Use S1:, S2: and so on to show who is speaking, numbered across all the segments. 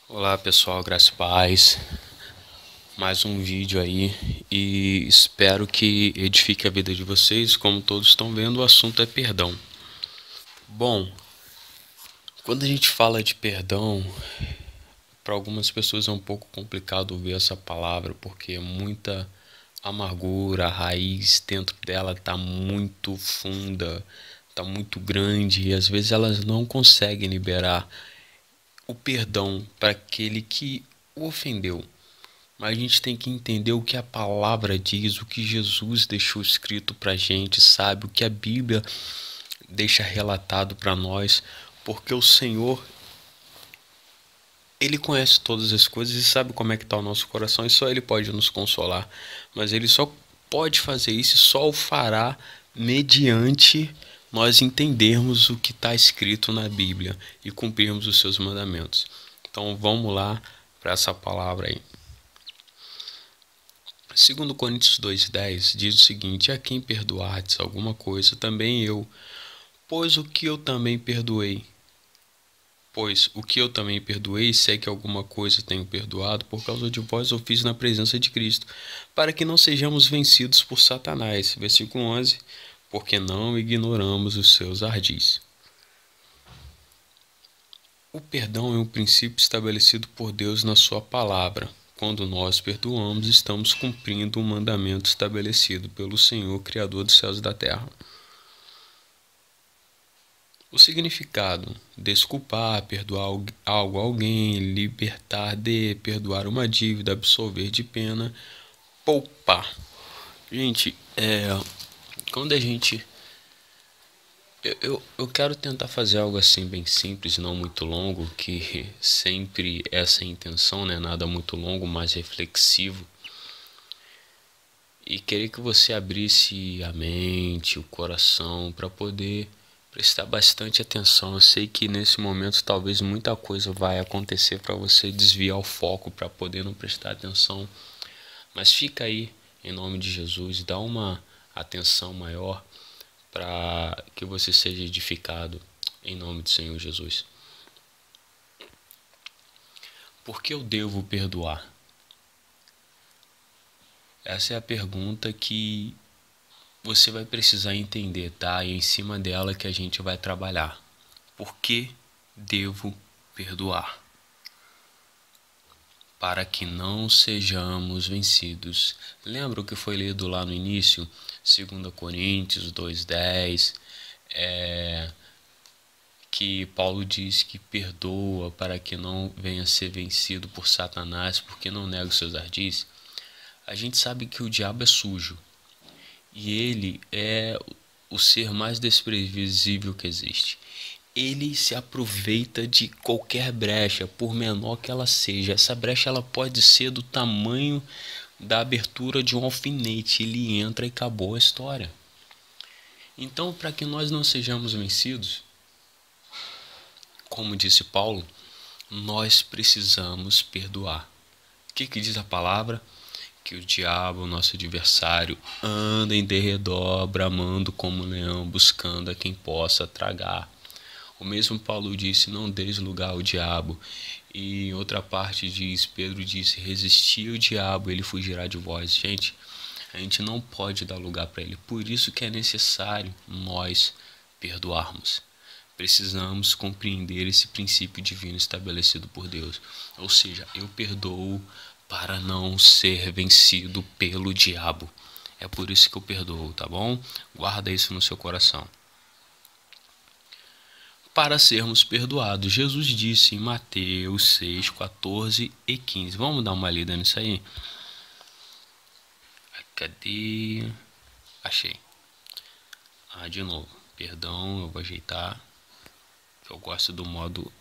S1: Olá pessoal, graças e paz. Mais um vídeo aí e espero que edifique a vida de vocês. Como todos estão vendo, o assunto é perdão. Bom, quando a gente fala de perdão, para algumas pessoas é um pouco complicado ouvir essa palavra porque é muita amargura, a raiz dentro dela está muito funda, está muito grande e às vezes elas não conseguem liberar o perdão para aquele que o ofendeu. Mas a gente tem que entender o que a palavra diz, o que Jesus deixou escrito para a gente, sabe? O que a Bíblia deixa relatado para nós, porque o Senhor, Ele conhece todas as coisas e sabe como é que está o nosso coração e só Ele pode nos consolar. Mas Ele só pode fazer isso e só o fará mediante nós entendermos o que está escrito na Bíblia e cumprirmos os seus mandamentos. Então vamos lá para essa palavra aí. Segundo Coríntios 2:10 diz o seguinte: a quem perdoardes alguma coisa, também eu, pois o que eu também perdoei. Pois o que eu também perdoei, se é que alguma coisa tenho perdoado, por causa de vós eu fiz na presença de Cristo, para que não sejamos vencidos por Satanás. Versículo 11, porque não ignoramos os seus ardis. O perdão é um princípio estabelecido por Deus na sua palavra. Quando nós perdoamos, estamos cumprindo um mandamento estabelecido pelo Senhor, Criador dos céus e da terra. O significado: desculpar, perdoar algo a alguém, libertar de, perdoar uma dívida, absolver de pena, poupar. Gente, quando a gente... Eu quero tentar fazer algo assim bem simples, não muito longo, que sempre essa é a intenção, né? Nada muito longo, mas reflexivo. E queria que você abrisse a mente, o coração, para poder prestar bastante atenção. Eu sei que nesse momento talvez muita coisa vai acontecer para você desviar o foco para poder não prestar atenção. Mas fica aí, em nome de Jesus, dá uma atenção maior para que você seja edificado em nome do Senhor Jesus. Por que eu devo perdoar? Essa é a pergunta que você vai precisar entender, tá? E é em cima dela que a gente vai trabalhar. Por que devo perdoar? Para que não sejamos vencidos. Lembra o que foi lido lá no início? 2 Coríntios 2:10, que Paulo diz que perdoa para que não venha a ser vencido por Satanás, porque não nega os seus ardis. A gente sabe que o diabo é sujo e ele é o ser mais desprevisível que existe. Ele se aproveita de qualquer brecha, por menor que ela seja. Essa brecha ela pode ser do tamanho da abertura de um alfinete. Ele entra e acabou a história. Então, para que nós não sejamos vencidos, como disse Paulo, nós precisamos perdoar. O que diz a palavra? Que o diabo, nosso adversário, anda em derredor, bramando como um leão, buscando a quem possa tragar. O mesmo Paulo disse: não deis lugar ao diabo. E em outra parte diz, Pedro disse: resisti ao diabo, ele fugirá de vós. Gente, a gente não pode dar lugar para ele. Por isso que é necessário nós perdoarmos. Precisamos compreender esse princípio divino estabelecido por Deus. Ou seja, eu perdoo para não ser vencido pelo diabo. É por isso que eu perdoo, tá bom? Guarda isso no seu coração. Para sermos perdoados, Jesus disse em Mateus 6, 14 e 15. Vamos dar uma lida nisso aí? Cadê? Achei. De novo. Perdão, eu vou ajeitar. Eu gosto do modo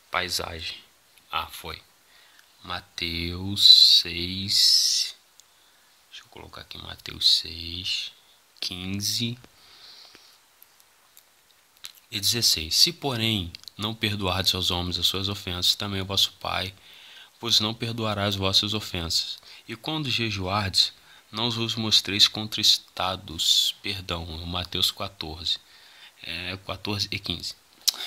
S1: paisagem. Foi. Mateus 6. Deixa eu colocar aqui Mateus 6, 15 e 16. Se, porém, não perdoardes aos homens as suas ofensas, também o vosso Pai vos não perdoará as vossas ofensas. E quando jejuardes, não vos mostreis contristados. Perdão, Mateus 14. 14 e 15.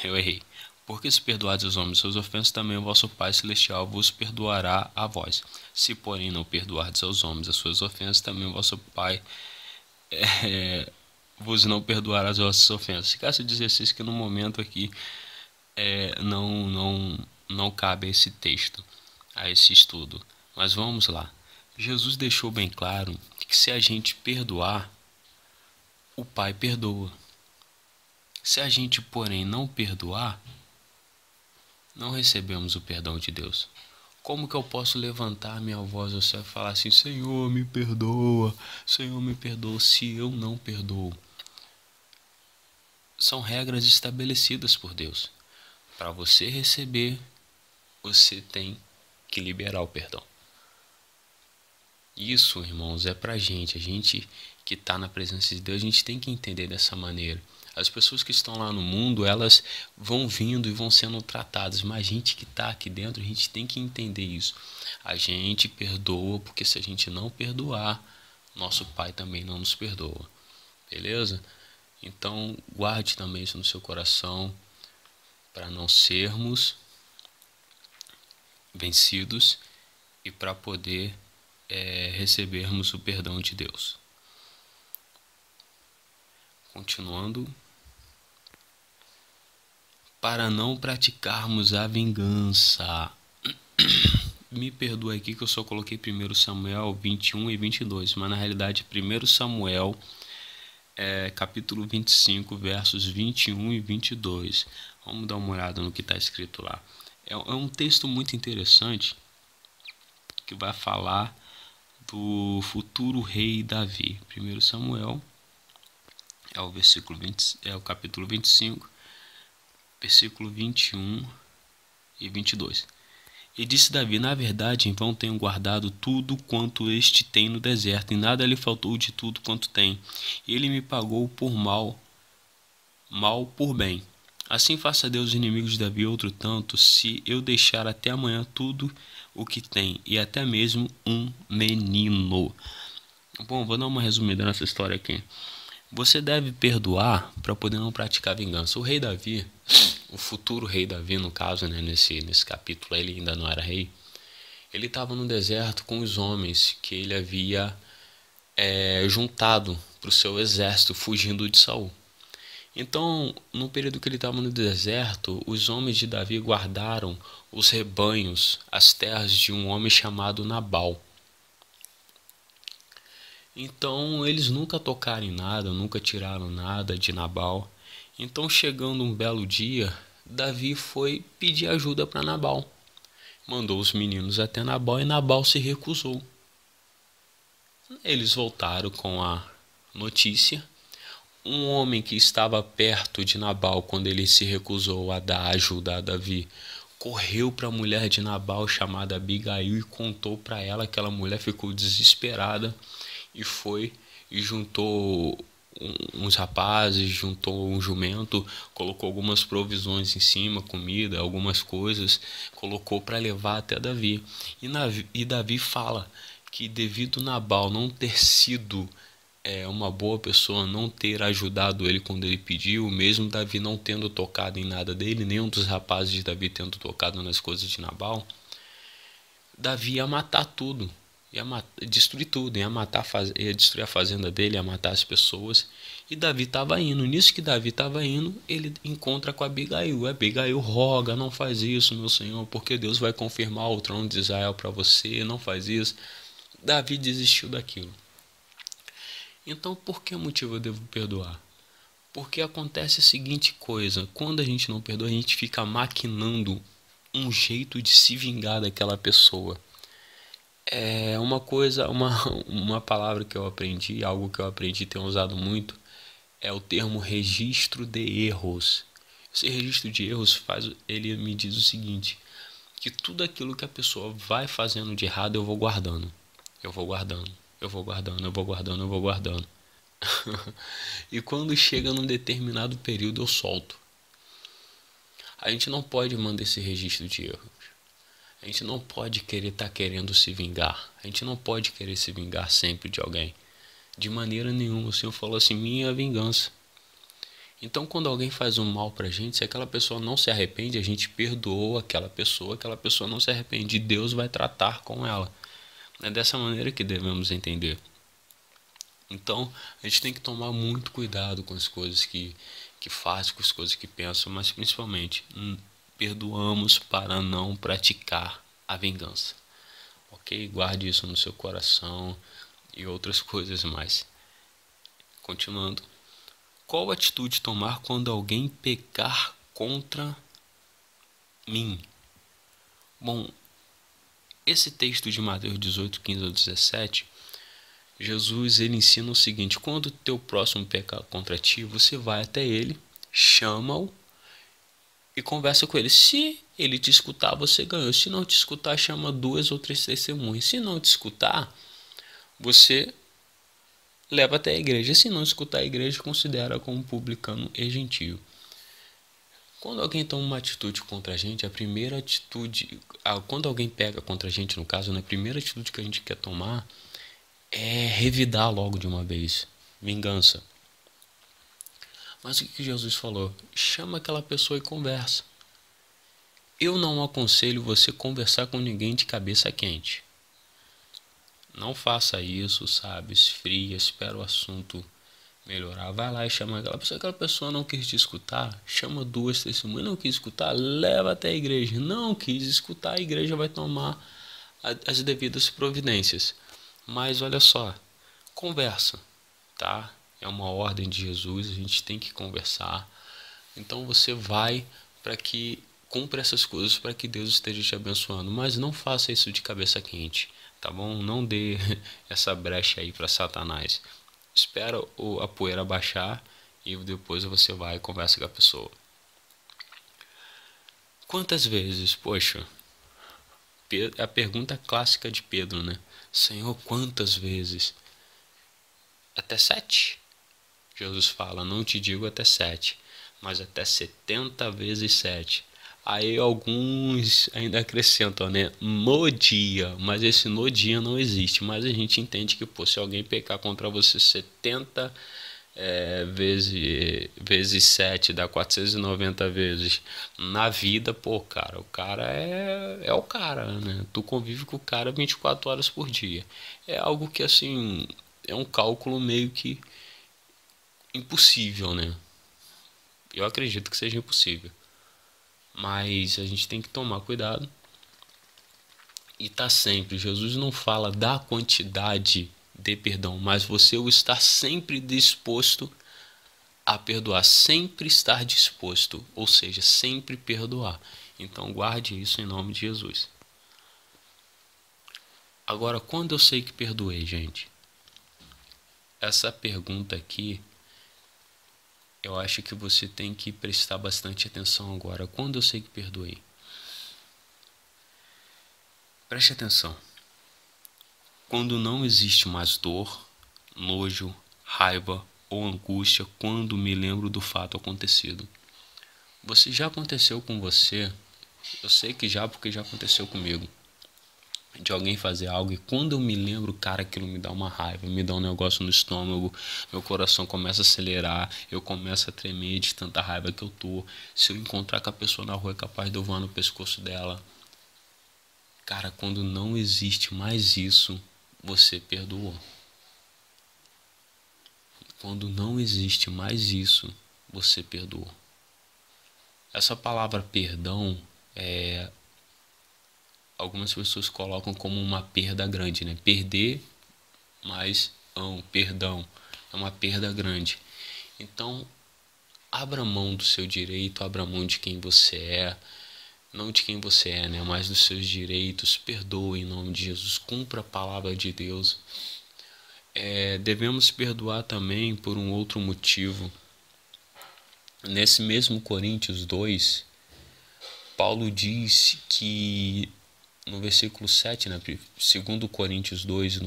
S1: Eu errei. Porque se perdoardes aos homens suas ofensas, também o vosso Pai Celestial vos perdoará a vós. Se, porém, não perdoardes aos homens as suas ofensas, também o vosso Pai vos não perdoará as vossas ofensas. Caso 16 que no momento aqui não cabe a esse texto, a esse estudo. Mas vamos lá. Jesus deixou bem claro que se a gente perdoar, o Pai perdoa. Se a gente, porém, não perdoar, não recebemos o perdão de Deus. Como que eu posso levantar minha voz ao céu e falar assim: Senhor, me perdoa, se eu não perdoo? São regras estabelecidas por Deus. Para você receber, você tem que liberar o perdão. Isso, irmãos, é pra gente. A gente que está na presença de Deus, a gente tem que entender dessa maneira. As pessoas que estão lá no mundo, elas vão vindo e vão sendo tratadas, mas a gente que está aqui dentro, a gente tem que entender isso. A gente perdoa, porque se a gente não perdoar, nosso Pai também não nos perdoa. Beleza? Então, guarde também isso no seu coração, para não sermos vencidos e para poder recebermos o perdão de Deus. Continuando. Para não praticarmos a vingança. Me perdoa aqui que eu só coloquei 1 Samuel 21 e 22, mas na realidade 1 Samuel capítulo 25, versos 21 e 22. Vamos dar uma olhada no que está escrito lá. É um texto muito interessante que vai falar do futuro rei Davi. 1 Samuel é o capítulo 25, versículo 21 e 22. E disse Davi: na verdade, em vão tenho guardado tudo quanto este tem no deserto, e nada lhe faltou de tudo quanto tem. E ele me pagou por mal por bem. Assim faça Deus os inimigos de Davi outro tanto, se eu deixar até amanhã tudo o que tem, e até mesmo um menino. Bom, vou dar uma resumida nessa história aqui. Você deve perdoar para poder não praticar vingança. O rei Davi, o futuro rei Davi, no caso, né, nesse capítulo, ele ainda não era rei. Ele estava no deserto com os homens que ele havia juntado para o seu exército, fugindo de Saul. Então, no período que ele estava no deserto, os homens de Davi guardaram os rebanhos, as terras de um homem chamado Nabal. Então, eles nunca tocaram em nada, nunca tiraram nada de Nabal. Então, chegando um belo dia, Davi foi pedir ajuda para Nabal. Mandou os meninos até Nabal e Nabal se recusou. Eles voltaram com a notícia. Um homem que estava perto de Nabal, quando ele se recusou a dar ajuda a Davi, correu para a mulher de Nabal, chamada Abigail, e contou para ela. Aquela mulher ficou desesperada e foi e juntou uns rapazes, juntou um jumento, colocou algumas provisões em cima, comida, algumas coisas, colocou para levar até Davi. E Davi fala que devido Nabal não ter sido uma boa pessoa, não ter ajudado ele quando ele pediu, mesmo Davi não tendo tocado em nada dele, nenhum dos rapazes de Davi tendo tocado nas coisas de Nabal, Davi ia matar tudo, ia destruir tudo, ia destruir a fazenda dele, ia matar as pessoas. E Davi estava indo. Nisso que Davi estava indo, ele encontra com Abigail. Abigail roga: não faz isso, meu senhor, porque Deus vai confirmar o trono de Israel para você, não faz isso. Davi desistiu daquilo. Então, por que motivo eu devo perdoar? Porque acontece a seguinte coisa: quando a gente não perdoa, a gente fica maquinando um jeito de se vingar daquela pessoa. É uma palavra que eu aprendi, algo que eu aprendi e tenho usado muito, é o termo registro de erros. Esse registro de erros ele me diz o seguinte: que tudo aquilo que a pessoa vai fazendo de errado eu vou guardando. Eu vou guardando. E quando chega num determinado período eu solto. A gente não pode mandar esse registro de erros. A gente não pode estar querendo se vingar. A gente não pode querer se vingar sempre de alguém. De maneira nenhuma. O Senhor falou assim: minha vingança. Então, quando alguém faz um mal pra gente, se aquela pessoa não se arrepende, a gente perdoa aquela pessoa não se arrepende, e Deus vai tratar com ela. É dessa maneira que devemos entender. Então, a gente tem que tomar muito cuidado com as coisas que faz, com as coisas que pensam, mas principalmente, perdoamos para não praticar a vingança. Ok? Guarde isso no seu coração e outras coisas mais. Continuando. Qual atitude tomar quando alguém pecar contra mim? Bom, esse texto de Mateus 18, 15 ao 17, Jesus ele ensina o seguinte: quando o teu próximo pecar contra ti, você vai até ele, chama-o e conversa com ele. Se ele te escutar, você ganhou. Se não te escutar, chama 2 ou 3 testemunhas. Se não te escutar, você leva até a igreja. Se não escutar a igreja, considera como publicano e gentio. Quando alguém toma uma atitude contra a gente, a primeira atitude, quando alguém pega contra a gente, no caso, a primeira atitude que a gente quer tomar é revidar logo de uma vez, vingança. Mas o que Jesus falou? Chama aquela pessoa e conversa. Eu não aconselho você conversar com ninguém de cabeça quente. Não faça isso, sabe? Esfria, espera o assunto melhorar. Vai lá e chama aquela pessoa não quis te escutar, chama 2 testemunhas. Não quis escutar, leva até a igreja. Não quis escutar, a igreja vai tomar as devidas providências. Mas olha só, conversa, tá? É uma ordem de Jesus, a gente tem que conversar. Então você vai para que cumpra essas coisas, para que Deus esteja te abençoando. Mas não faça isso de cabeça quente, tá bom? Não dê essa brecha aí para Satanás. Espera a poeira baixar e depois você vai e conversa com a pessoa. Quantas vezes, poxa, a pergunta clássica de Pedro, né? Senhor, quantas vezes? Até 7? Jesus fala, não te digo até 7, mas até 70 vezes 7. Aí alguns ainda acrescentam, né? No dia, mas esse no dia não existe. Mas a gente entende que, pô, se alguém pecar contra você 70 vezes 7 dá 490 vezes na vida, pô, cara, o cara é o cara, né? Tu convive com o cara 24 horas por dia. É algo que, assim, é um cálculo meio que impossível, né? Eu acredito que seja impossível. Mas a gente tem que tomar cuidado. E tá sempre, Jesus não fala da quantidade de perdão, mas você o estar sempre disposto a perdoar, sempre estar disposto, ou seja, sempre perdoar. Então guarde isso em nome de Jesus. Agora, quando eu sei que perdoei, gente? Essa pergunta aqui, eu acho que você tem que prestar bastante atenção agora. Quando eu sei que perdoei? Preste atenção. Quando não existe mais dor, nojo, raiva ou angústia quando me lembro do fato acontecido. Você já aconteceu com você? Eu sei que já, porque já aconteceu comigo. De alguém fazer algo e quando eu me lembro, cara, aquilo me dá uma raiva, me dá um negócio no estômago, meu coração começa a acelerar, eu começo a tremer de tanta raiva que eu tô. Se eu encontrar com a pessoa na rua, é capaz de eu voar no pescoço dela. Cara, quando não existe mais isso, você perdoou. Quando não existe mais isso, você perdoou. Essa palavra perdão, algumas pessoas colocam como uma perda grande, né? Perder, mas perdão, é uma perda grande. Então, abra mão do seu direito, abra mão de quem você é, não de quem você é, né? Mas dos seus direitos, perdoe em nome de Jesus, cumpra a palavra de Deus. Devemos perdoar também por um outro motivo. Nesse mesmo Coríntios 2, Paulo diz que no versículo 7, né, segundo Coríntios 2,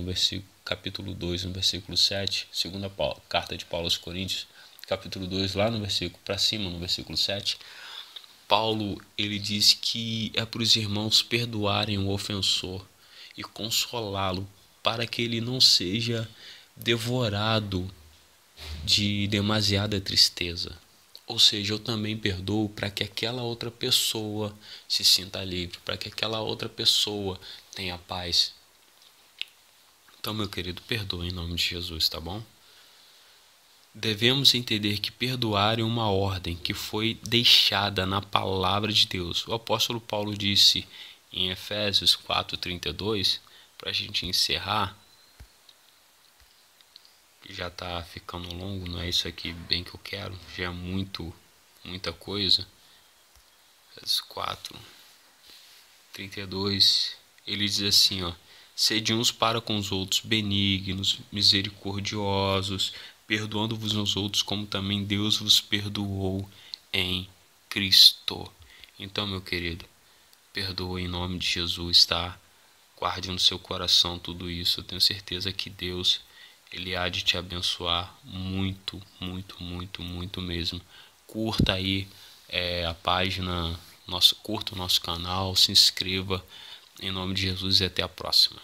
S1: capítulo 2, no versículo 7, segunda carta de Paulo aos Coríntios, capítulo 2, lá no versículo, para cima, no versículo 7, Paulo, ele diz que é para os irmãos perdoarem o ofensor e consolá-lo para que ele não seja devorado de demasiada tristeza. Ou seja, eu também perdoo para que aquela outra pessoa se sinta livre, para que aquela outra pessoa tenha paz. Então, meu querido, perdoa em nome de Jesus, tá bom? Devemos entender que perdoar é uma ordem que foi deixada na palavra de Deus. O apóstolo Paulo disse em Efésios 4:32, para a gente encerrar, que já está ficando longo, não é isso aqui bem que eu quero, já é muita coisa. Efésios 4:32, ele diz assim, ó: sede uns para com os outros benignos, misericordiosos, perdoando-vos uns outros, como também Deus vos perdoou em Cristo. Então, meu querido, perdoa em nome de Jesus, tá? Guarde no seu coração tudo isso. Eu tenho certeza que Deus, Ele há de te abençoar muito, muito, muito, muito mesmo. Curta aí a página, curta o nosso canal, se inscreva. Em nome de Jesus e até a próxima.